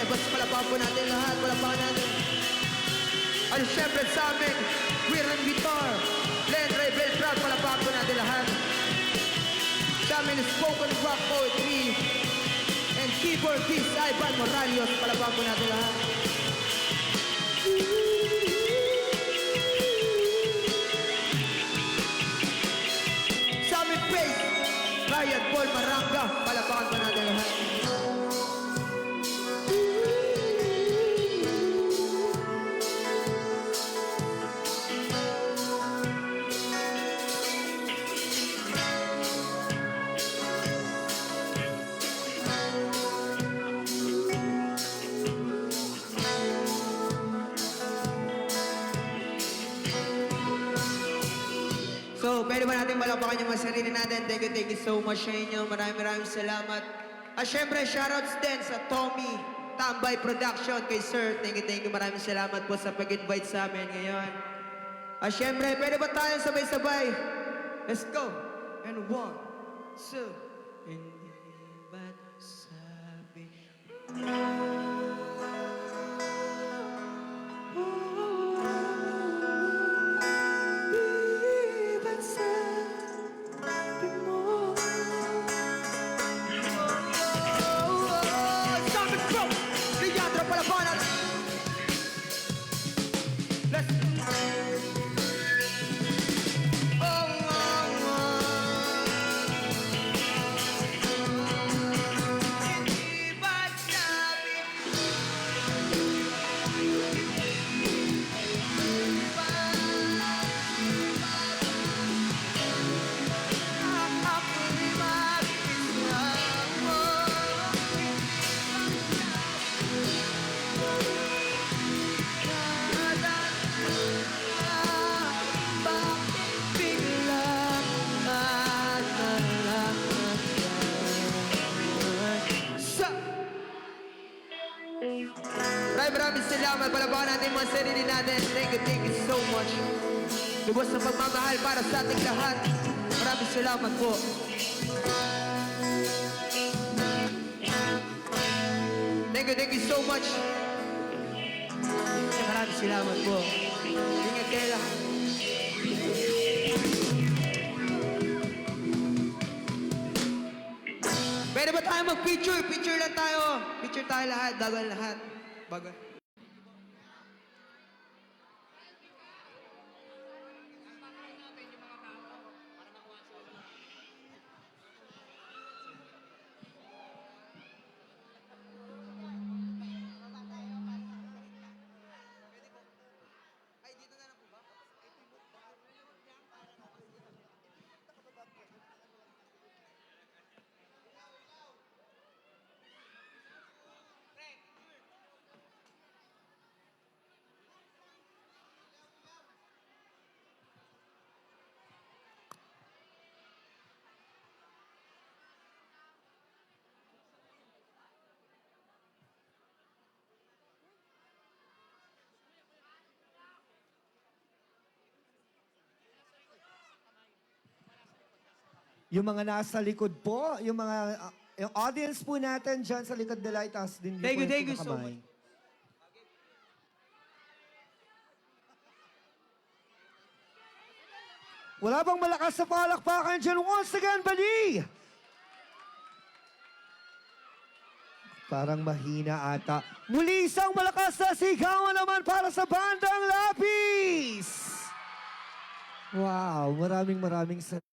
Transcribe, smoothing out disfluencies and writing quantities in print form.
Labas palapang po natin lahat, palapang natin. At syempre sa amin, Wiran Guitar, Len Ray Beltran, palapang po natin lahat. Sa amin, Spoken Rock Poetry, and keyboardist Ivan Morales, palapang po natin lahat. Sa amin, Faith, Ryan Paul Maranga, palapang po natin lahat. So, pwede ba natin malapakan yung mga sarili natin? Thank you so much sa inyo. Maraming salamat. At syempre, shoutouts din sa Tommy Tambay Production kay Sir. Thank you. Maraming salamat po sa pag-invite sa amin ngayon. At syempre, pwede ba tayo sabay-sabay? Let's go. And 1, 2. Hindi ba't sabi Maraming salamat. Palabakan natin mga sarili natin. Thank you so much. Lubos na pagmamahal para sa ating lahat. Maraming salamat po. Thank you so much. Maraming salamat po. Ingat kayo lahat. Pwede ba tayo mag-picture? Picture lang tayo. Picture tayo lahat. Dagan lahat. Baga. Yung mga nasa likod po, yung mga yung audience po natin dyan sa likod ng lighthouse din. Thank you so much. Wala bang malakas sa palakpakan dyan? Once again, Bali! Parang mahina ata. Muli isang malakas na sigawan naman para sa Bandang Lapis! Wow, maraming salamat.